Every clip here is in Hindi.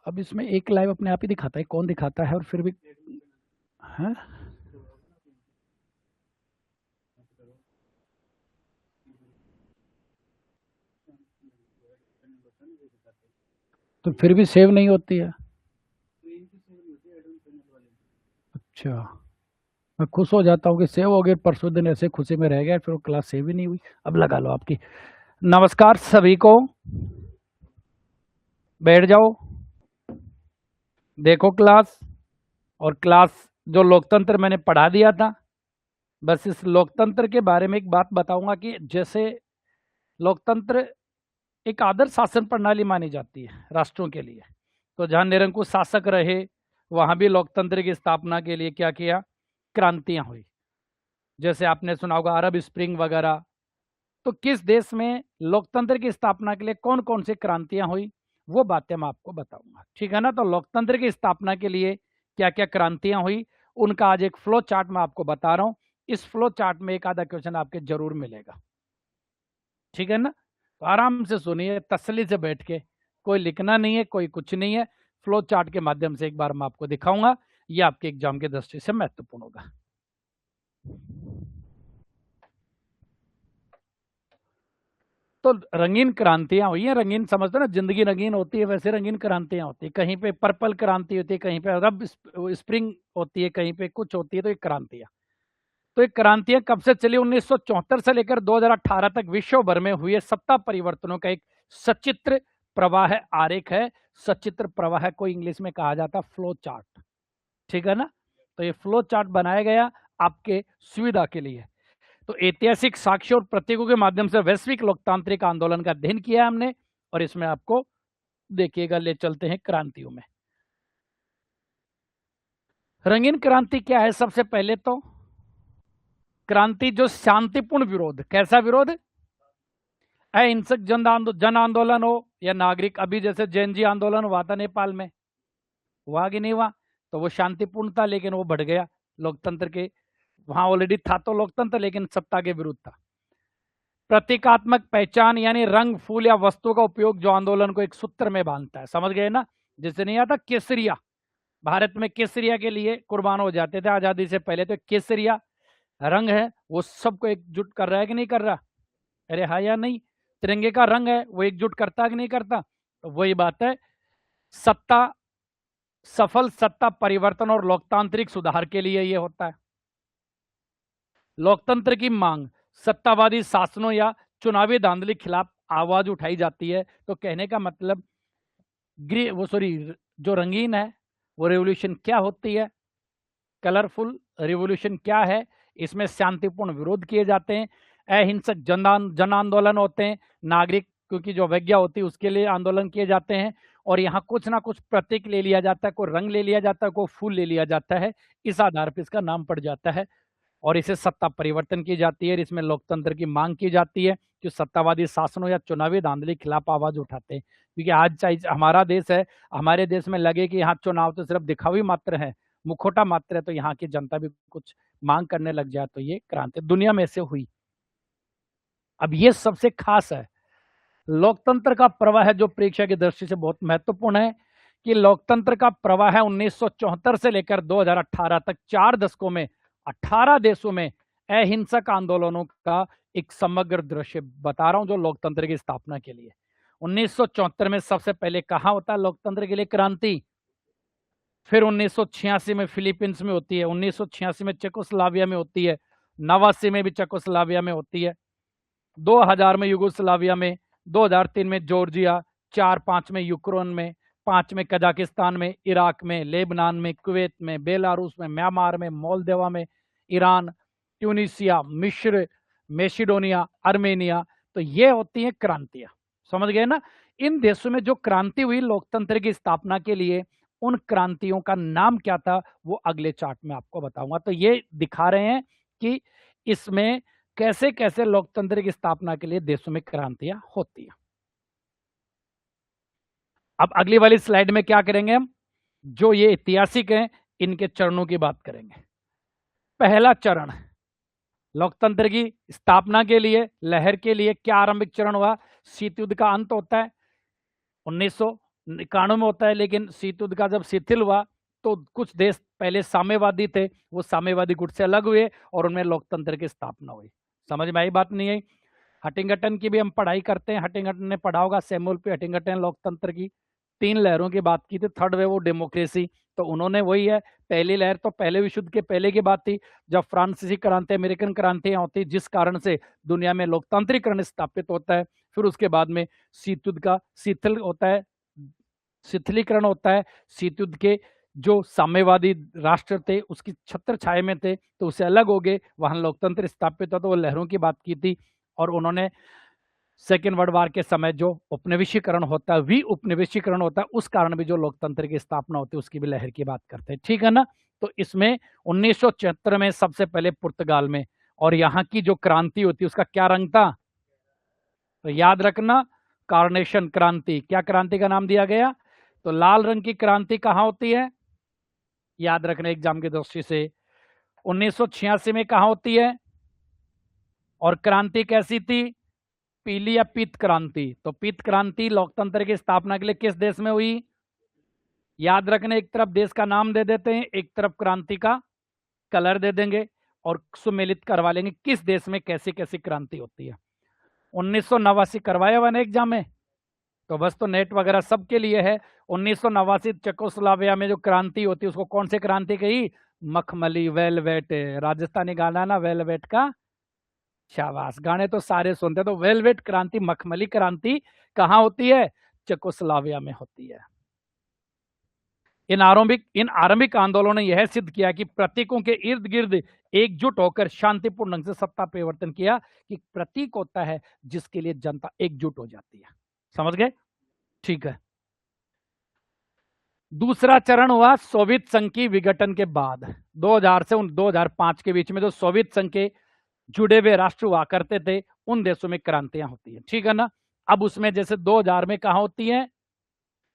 अब इसमें एक लाइव अपने आप ही दिखाता है, कौन दिखाता है, और फिर भी है। तो फिर भी सेव नहीं होती है। अच्छा, मैं खुश हो जाता हूँ कि सेव हो गई, परसों दिन ऐसे खुशी में रह गया, फिर वो क्लास सेव ही नहीं हुई। अब लगा लो आपकी। नमस्कार सभी को, बैठ जाओ, देखो क्लास। और क्लास जो लोकतंत्र मैंने पढ़ा दिया था, बस इस लोकतंत्र के बारे में एक बात बताऊंगा कि जैसे लोकतंत्र एक आदर्श शासन प्रणाली मानी जाती है राष्ट्रों के लिए, तो जहां निरंकुश शासक रहे वहां भी लोकतंत्र की स्थापना के लिए क्या किया, क्रांतियां हुई। जैसे आपने सुना होगा अरब स्प्रिंग वगैरह। तो किस देश में लोकतंत्र की स्थापना के लिए कौन कौन सी क्रांतियां हुई, वो बातें मैं आपको बताऊंगा, ठीक है ना। तो लोकतंत्र की स्थापना के लिए क्या क्या क्रांतियां हुई, उनका आज एक फ्लो चार्ट मैं आपको बता रहा हूं। इस फ्लो चार्ट में एक आधा क्वेश्चन आपके जरूर मिलेगा, ठीक है ना। तो आराम से सुनिए, तसल्ली से बैठ के, कोई लिखना नहीं है, कोई कुछ नहीं है। फ्लो चार्ट के माध्यम से एक बार मैं आपको दिखाऊंगा, ये आपके एग्जाम की दृष्टि से महत्वपूर्ण होगा। तो रंगीन क्रांतियां हुई हैं, रंगीन समझते ना, जिंदगी रंगीन होती है वैसे रंगीन क्रांतियां होती है। कहीं पे पर्पल क्रांति होती है, कहीं पे अरब स्प्रिंग होती है, कहीं पे कुछ होती है। तो ये क्रांतियां, तो ये क्रांतियां कब से चली, 1974 से लेकर 2018 तक विश्व भर में हुए सत्ता परिवर्तनों का एक सचित्र प्रवाह आरेख है। सचित्र प्रवाह को इंग्लिश में कहा जाता है फ्लो चार्ट, ठीक है ना। तो ये फ्लो चार्ट बनाया गया आपके सुविधा के लिए। तो ऐतिहासिक साक्ष्य और प्रतीकों के माध्यम से वैश्विक लोकतांत्रिक आंदोलन का अध्ययन किया है हमने, और इसमें आपको देखिएगा ले चलते हैं क्रांतियों में। रंगीन क्रांति क्या है, सबसे पहले तो क्रांति जो शांतिपूर्ण विरोध, कैसा विरोध, अहिंसक जन आंदोलन हो या नागरिक, अभी जैसे जैन जी आंदोलन हुआ था नेपाल में, हुआ कि नहीं हुआ, तो वो शांतिपूर्ण था, लेकिन वो बढ़ गया लोकतंत्र के, वहां ऑलरेडी था तो लोकतंत्र, लेकिन सत्ता के विरुद्ध था। प्रतीकात्मक पहचान यानी रंग, फूल या वस्तु का उपयोग जो आंदोलन को एक सूत्र में बांधता है, समझ गए ना। जैसे नहीं आता केसरिया, भारत में केसरिया के लिए कुर्बान हो जाते थे आजादी से पहले, तो केसरिया रंग है, वो सबको एकजुट कर रहा है कि नहीं कर रहा, अरे हाँ या नहीं। तिरंगे का रंग है, वो एकजुट करता है कि नहीं करता। तो वही बात है, सत्ता, सफल सत्ता परिवर्तन और लोकतांत्रिक सुधार के लिए ये होता है। लोकतंत्र की मांग, सत्तावादी शासनों या चुनावी धांधली खिलाफ आवाज उठाई जाती है। तो कहने का मतलब जो रंगीन है वो रेवोल्यूशन क्या होती है, कलरफुल रिवोल्यूशन क्या है, इसमें शांतिपूर्ण विरोध किए जाते हैं, अहिंसक जन आंदोलन होते हैं, नागरिक क्योंकि जो अवज्ञा होती है उसके लिए आंदोलन किए जाते हैं, और यहाँ कुछ ना कुछ प्रतीक ले लिया जाता है, कोई रंग ले लिया जाता है, कोई फूल ले लिया जाता है, इस आधार पर इसका नाम पड़ जाता है। और इसे सत्ता परिवर्तन की जाती है, इसमें लोकतंत्र की मांग की जाती है, जो सत्तावादी शासनों या चुनावी धांधली खिलाफ आवाज उठाते हैं। क्योंकि आज चाहे हमारा देश है, हमारे देश में लगे कि यहाँ चुनाव तो सिर्फ दिखावी मात्र है, मुखोटा मात्र है, तो यहाँ की जनता भी कुछ मांग करने लग जाए, तो ये क्रांति दुनिया में से हुई। अब ये सबसे खास है, लोकतंत्र का प्रवाह है जो परीक्षा की दृष्टि से बहुत महत्वपूर्ण है, कि लोकतंत्र का प्रवाह है 1974 से लेकर 2018 तक 4 दशकों में 18 देशों में अहिंसक आंदोलनों का एक समग्र दृश्य बता रहा हूं, जो लोकतंत्र की स्थापना के लिए 1974 में सबसे पहले कहां होता है लोकतंत्र के लिए क्रांति, फिर 1986 में फिलीपींस में होती है, 1986 में चेकोस्लाविया में होती है, 89 में भी चेकोस्लाविया में होती है, 2000 में युगोस्लाविया में, 2003 में जॉर्जिया, 4-5 में यूक्रेन में, 5 में कजाकिस्तान में, इराक में, लेबनान में, कुवैत में, बेलारूस में, म्यांमार में, मोल्दोवा में, ईरान, ट्यूनीशिया, मिस्र, मैसिडोनिया, आर्मेनिया। तो ये होती हैं क्रांतियां, समझ गए ना। इन देशों में जो क्रांति हुई लोकतंत्र की स्थापना के लिए, उन क्रांतियों का नाम क्या था वो अगले चार्ट में आपको बताऊंगा। तो ये दिखा रहे हैं कि इसमें कैसे कैसे लोकतंत्र की स्थापना के लिए देशों में क्रांतियां होती हैं। अब अगली वाली स्लाइड में क्या करेंगे हम, जो ये ऐतिहासिक हैं इनके चरणों की बात करेंगे। पहला चरण, लोकतंत्र की स्थापना के लिए, लहर के लिए क्या आरंभिक चरण हुआ, शीत युद्ध का अंत होता है कानून में होता है, लेकिन शीत युद्ध का जब शिथिल हुआ तो कुछ देश पहले साम्यवादी थे, वो साम्यवादी गुट से अलग हुए और उनमें लोकतंत्र की स्थापना हुई। समझ में आई बात नहीं आई? हटिंगटन की भी हम पढ़ाई करते हैं, हटिंगटन ने पढ़ा होगा, सैमुअल पी हटिंगटन, लोकतंत्र की 3 लहरों की बात की थी। थर्ड वे वो डेमोक्रेसी, तो उन्होंने वही है। पहली लहर तो पहले विश्व युद्ध के पहले की बात थी, जब फ्रांसीसी क्रांति, अमेरिकन क्रांतियां होती, जिस कारण से दुनिया में लोकतांत्रिकरण स्थापित होता है। फिर उसके बाद में शीत युद्ध का शिथिल होता है, शिथिलीकरण होता है। शीत युद्ध के जो साम्यवादी राष्ट्र थे उसकी छत्र छाया में थे, तो उससे अलग हो गए, वहां लोकतंत्र स्थापित हुआ। तो वो लहरों की बात की थी। और उन्होंने सेकेंड वर्ल्ड वार के समय जो उपनिवेशीकरण होता है, उपनिवेशीकरण होता है, उस कारण भी जो लोकतंत्र की स्थापना होती है उसकी भी लहर की बात करते हैं। ठीक है ना? तो इसमें 1974 में सबसे पहले पुर्तगाल में, और यहाँ की जो क्रांति होती है उसका क्या रंग था? तो याद रखना, कार्नेशन क्रांति। क्या क्रांति का नाम दिया गया? तो लाल रंग की क्रांति कहाँ होती है? याद रखना एग्जाम की दृष्टि से, 1986 में कहाँ होती है? और क्रांति कैसी थी? पीली या पीत क्रांति। तो पीत क्रांति लोकतंत्र की स्थापना के लिए किस देश में हुई? याद रखने, एक तरफ देश का नाम दे देते हैं, एक तरफ क्रांति का कलर दे देंगे और सुमेलित करवा लेंगे किस देश में कैसी कैसी क्रांति होती है। 1989 करवाया हुआ ना एग्जाम में, तो बस तो नेट वगैरह सबके लिए है। 1989 चेकोस्लोवाकिया में जो क्रांति होती है उसको कौन सी क्रांति कही? मखमली, वेलवेट। राजस्थानी गाना ना वेलवेट का, शाबाश, गाने तो सारे सुनते। तो वेलवेट क्रांति, मखमली क्रांति कहाँ होती है? चेकोस्लोवाकिया में होती है। इन आरंभिक आंदोलनों ने यह सिद्ध किया कि प्रतीकों के इर्द गिर्द एकजुट होकर शांतिपूर्ण ढंग से सत्ता परिवर्तन किया, कि प्रतीक होता है जिसके लिए जनता एकजुट हो जाती है। समझ गए? ठीक है। दूसरा चरण हुआ सोवियत संघ की विघटन के बाद, 2000 से 2005 के बीच में जो सोवियत संघ के जुड़े हुए राष्ट्र हुआ करते थे उन देशों में क्रांतियां होती है। ठीक है ना? अब उसमें जैसे 2000 में कहा होती है?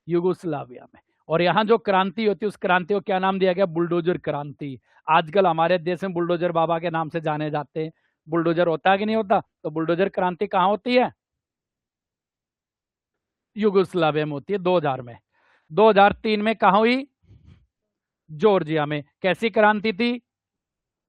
युगोस्लाविया में। और यहां जो क्रांति होती है उस क्रांति को क्या नाम दिया गया? बुलडोजर क्रांति। आजकल हमारे देश में बुलडोजर बाबा के नाम से जाने जाते हैं। बुलडोजर होता है कि नहीं होता? तो बुलडोजर क्रांति कहां होती है? युगोस्लाविया में होती है 2000 में। 2003 में कहा हुई? जॉर्जिया में। कैसी क्रांति थी?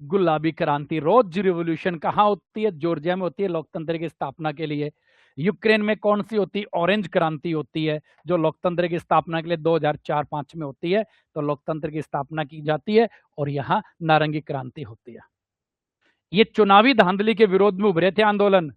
गुलाबी क्रांति, रोज रिवोल्यूशन। कहां होती है? जॉर्जिया में होती है, लोकतंत्र की स्थापना के लिए। यूक्रेन में कौन सी होती है? ऑरेंज क्रांति होती है, जो लोकतंत्र की स्थापना के लिए 2004-5 में होती है। तो लोकतंत्र की स्थापना की जाती है। और यहाँ नारंगी क्रांति होती है। ये चुनावी धांधली के विरोध में उभरे थे आंदोलन,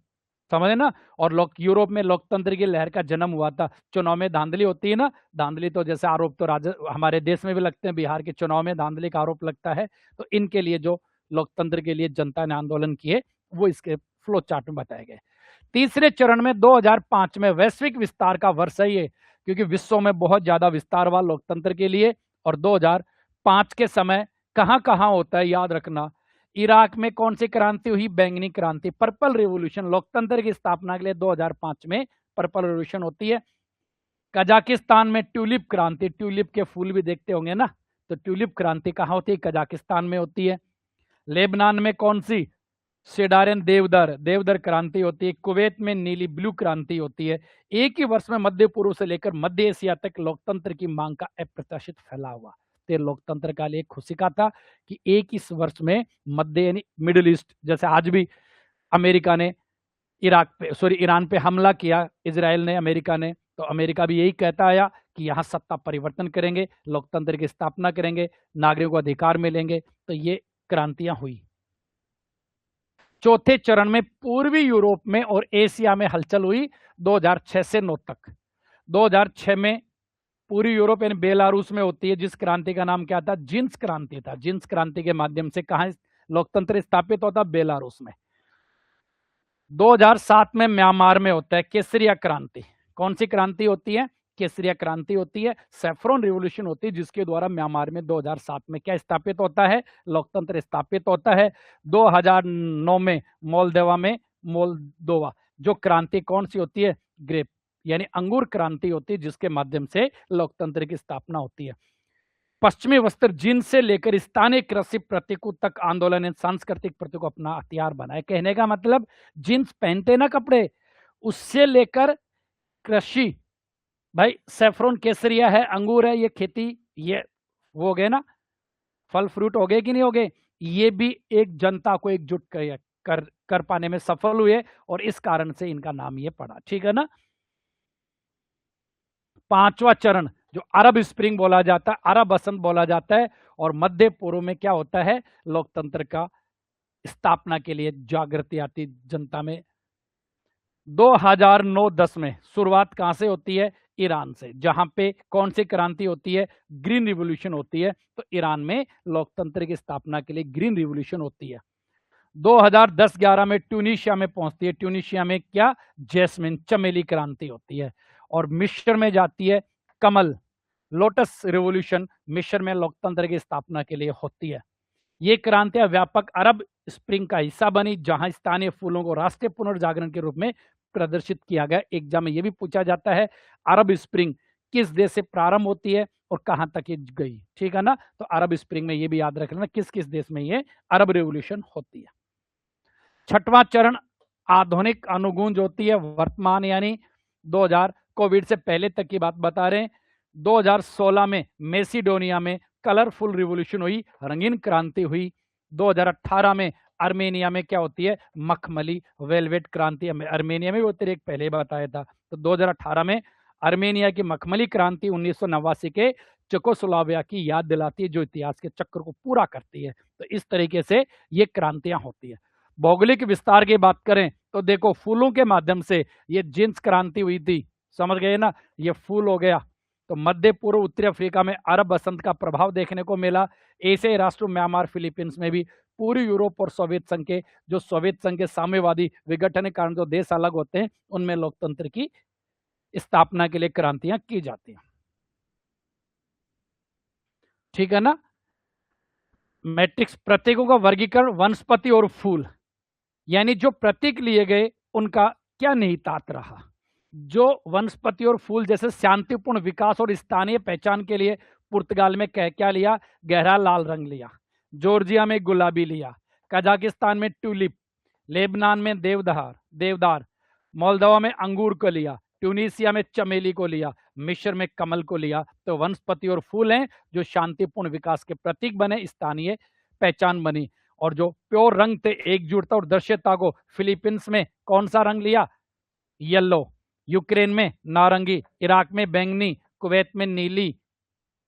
समझे ना? और यूरोप में लोकतंत्र की लहर का जन्म हुआ था। चुनाव में धांधली होती है ना, धांधली तो जैसे आरोप तो हमारे देश में भी लगते हैं, बिहार के चुनाव में धांधली का आरोप लगता है। तो इनके लिए जो लोकतंत्र के लिए जनता ने आंदोलन किए वो इसके फ्लो चार्ट में बताए गए। तीसरे चरण में 2005 में वैश्विक विस्तार का वर्ष है ये, क्योंकि विश्व में बहुत ज्यादा विस्तार हुआ लोकतंत्र के लिए। और 2005 के समय कहां कहां होता है याद रखना। इराक में कौन सी क्रांति हुई? बैंगनी क्रांति, पर्पल रिवॉल्यूशन। लोकतंत्र की स्थापना के लिए 2005 में पर्पल रिवॉल्यूशन होती है। कजाकिस्तान में ट्यूलिप क्रांति, ट्यूलिप के फूल भी देखते होंगे ना, तो ट्यूलिप क्रांति कहाँ होती है? कजाकिस्तान में होती है। लेबनान में कौन सी? सेडारियन देवदर, देवदर क्रांति होती है। कुवैत में नीली ब्लू क्रांति होती है। एक ही वर्ष में मध्य पूर्व से लेकर मध्य एशिया तक लोकतंत्र की मांग का अप्रत्याशित फैलाव हुआ। तो लोकतंत्र का लिए खुशी का था कि एक इस वर्ष में मध्य यानी मिडिल ईस्ट, जैसे आज भी अमेरिका ने ईरान पे हमला किया, इजराइल ने, अमेरिका ने, तो अमेरिका भी यही कहता आया कि यहाँ सत्ता परिवर्तन करेंगे, लोकतंत्र की स्थापना करेंगे, नागरिकों को अधिकार मिलेंगे। तो ये क्रांतियां हुई। चौथे चरण में पूर्वी यूरोप में और एशिया में हलचल हुई 2006 से 9 तक। 2006 में पूरी यूरोप यानी बेलारूस में होती है, जिस क्रांति का नाम क्या था? जिन्स क्रांति था। जिन्स क्रांति के माध्यम से कहां लोकतंत्र स्थापित होता? बेलारूस में। 2007 में म्यांमार में होता है केसरिया क्रांति। कौन सी क्रांति होती है? केसरिया क्रांति होती है। सैफ्रॉन रिवॉल्यूशन होती है, जिसके द्वारा म्यांमार में 2007 में क्या स्थापित होता है? लोकतंत्र स्थापित होता है। 2009 में मोल्दोवा जो क्रांति कौन सी होती है? ग्रेप यानी अंगूर क्रांति होती है, जिसके माध्यम से लोकतंत्र की स्थापना होती है। पश्चिमी वस्त्र जींस से लेकर स्थानीय कृषि प्रतीकों तक आंदोलन सांस्कृतिक प्रतीक को अपना हथियार बनाए। कहने का मतलब जींस पहनते ना कपड़े, उससे लेकर कृषि भाई सेफ्रोन केसरिया है, अंगूर है, ये खेती, ये वो हो गए ना, फल फ्रूट हो गए कि नहीं हो गए, ये भी एक जनता को एकजुट कर पाने में सफल हुए और इस कारण से इनका नाम ये पड़ा। ठीक है ना। पांचवा चरण जो अरब स्प्रिंग बोला जाता है, अरब बसंत बोला जाता है, और मध्य पूर्व में क्या होता है, लोकतंत्र का स्थापना के लिए जागृति आती जनता में। 2009-10 में शुरुआत कहां से होती है, ईरान से, जहां पे कौन सी क्रांति होती है, ग्रीन रिवॉल्यूशन होती है। तो ईरान में लोकतंत्र की स्थापना के लिए ग्रीन रिवॉल्यूशन होती है। 2010-11 में ट्यूनीशिया में पहुंचती है, ट्यूनीशिया में क्या, जैस्मिन, चमेली क्रांति होती है। और मिस्र में जाती है, कमल, लोटस रिवॉल्यूशन मिस्र में लोकतंत्र की स्थापना के लिए होती है। ये क्रांतियां व्यापक अरब स्प्रिंग का हिस्सा बनी, जहां स्थानीय फूलों को राष्ट्रीय पुनर्जागरण के रूप में प्रदर्शित किया गया। एग्जाम में यह भी पूछा जाता है, अरब स्प्रिंग किस देश से प्रारंभ होती है और कहां तक ये गई। ठीक है ना। तो अरब स्प्रिंग में ये भी याद रख लेना किस किस देश में ये अरब रेवोल्यूशन होती है। छठवां चरण आधुनिक अनुगूंज होती है, वर्तमान यानी 2000, कोविड से पहले तक की बात बता रहे हैं। 2016 में मेसिडोनिया में कलरफुल रिवॉल्यूशन हुई, रंगीन क्रांति हुई। 2018 में आर्मेनिया में क्या होती है, मखमली वेलवेट क्रांति, आर्मेनिया में वो तेरे एक पहले बताया था। तो 2018 में आर्मेनिया की मखमली क्रांति 1989 के चेकोस्लोवाकिया की याद दिलाती है, जो इतिहास के चक्र को पूरा करती है। तो इस तरीके से ये क्रांतियां होती है। भौगोलिक विस्तार की बात करें तो देखो, फूलों के माध्यम से ये जींस क्रांति हुई थी, समझ गए ना, ये फूल हो गया। तो मध्य पूर्व उत्तरी अफ्रीका में अरब बसंत का प्रभाव देखने को मिला। एशियाई राष्ट्र म्यांमार, फिलीपींस में भी, पूरी यूरोप और सोवियत संघ के, जो सोवियत संघ के साम्यवादी विघटन के कारण जो देश अलग होते हैं, उनमें लोकतंत्र की स्थापना के लिए क्रांतियां की जाती हैं। ठीक है ना। मैट्रिक्स प्रतीकों का वर्गीकरण, वनस्पति और फूल, यानी जो प्रतीक लिए गए उनका क्या निहितार्थ रहा। जो वनस्पति और फूल जैसे शांतिपूर्ण विकास और स्थानीय पहचान के लिए पुर्तगाल में क्या लिया, गहरा लाल रंग लिया। जॉर्जिया में गुलाबी लिया। कजाकिस्तान में ट्यूलिप, लेबनान में देवदार, मोल्दोवा में अंगूर को लिया, ट्यूनीसिया में चमेली को लिया, मिस्र में कमल को लिया। तो वनस्पति और फूल हैं जो शांतिपूर्ण विकास के प्रतीक बने, स्थानीय पहचान बनी। और जो प्योर रंग थे, एकजुटता और दृश्यता को, फिलीपींस में कौन सा रंग लिया, येलो, यूक्रेन में नारंगी, इराक में बैंगनी, कुवैत में नीली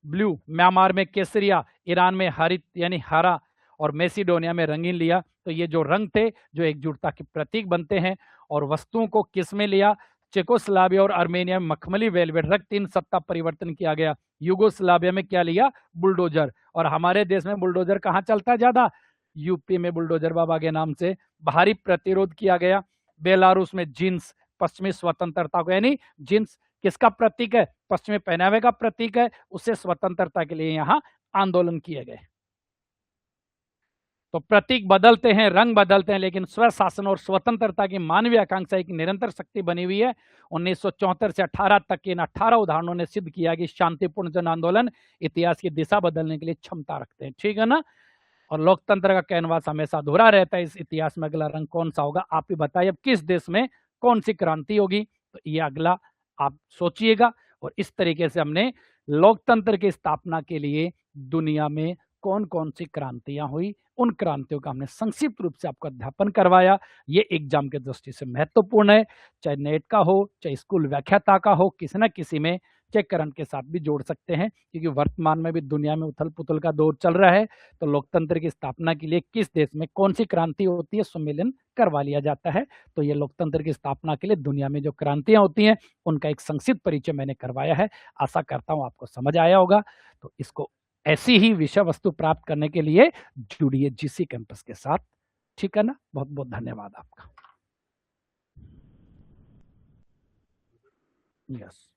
ब्लू, म्यांमार में केसरिया, ईरान में हरित यानी हरा, और मेसिडोनिया में रंगीन लिया। तो ये जो रंग थे जो एकजुटता के प्रतीक बनते हैं। और वस्तुओं को किस में लिया, चेकोस्लाविया और आर्मेनिया में मखमली वेलवेट रंग, 3 सत्ता परिवर्तन किया गया। युगोस्लाविया में क्या लिया, बुलडोजर। और हमारे देश में बुलडोजर कहाँ चलता है ज्यादा, यूपी में बुलडोजर बाबा के नाम से भारी प्रतिरोध किया गया। बेलारूस में जींस, पश्चिमी स्वतंत्रता को, यानी जींस किसका प्रतीक है, पश्चिमी पहनावे का प्रतीक है, उससे स्वतंत्रता के लिए यहां आंदोलन किए गए। तो प्रतीक बदलते हैं, रंग बदलते हैं, लेकिन स्वशासन और स्वतंत्रता की मानवीय आकांक्षा एक निरंतर शक्ति बनी हुई है। 1974 से 18 तक के इन 18 उदाहरणों ने सिद्ध किया कि शांतिपूर्ण जन आंदोलन इतिहास की दिशा बदलने के लिए क्षमता रखते हैं। ठीक है ना। और लोकतंत्र का कैनवास हमेशा अधूरा रहता है। इस इतिहास में अगला रंग कौन सा होगा, आप ही बताइए। अब किस देश में कौन सी क्रांति होगी, तो ये अगला आप सोचिएगा। और इस तरीके से हमने लोकतंत्र की स्थापना के लिए दुनिया में कौन कौन सी क्रांतियां हुई, उन क्रांतियों का हमने संक्षिप्त रूप से आपको अध्यापन करवाया। ये एग्जाम के दृष्टि से महत्वपूर्ण है, चाहे नेट का हो, चाहे स्कूल व्याख्याता का हो, किसी न किसी में, चाहे करंट के साथ भी जोड़ सकते हैं, क्योंकि वर्तमान में भी दुनिया में उथल पुथल का दौर चल रहा है। तो लोकतंत्र की स्थापना के लिए किस देश में कौन सी क्रांति होती है, सम्मेलन करवा लिया जाता है। तो ये लोकतंत्र की स्थापना के लिए दुनिया में जो क्रांतियां होती हैं, उनका एक संक्षिप्त परिचय मैंने करवाया है। आशा करता हूं आपको समझ आया होगा। तो इसको ऐसी ही विषय वस्तु प्राप्त करने के लिए जुड़िए जीसी कैंपस के साथ। ठीक है ना। बहुत बहुत धन्यवाद आपका। यस।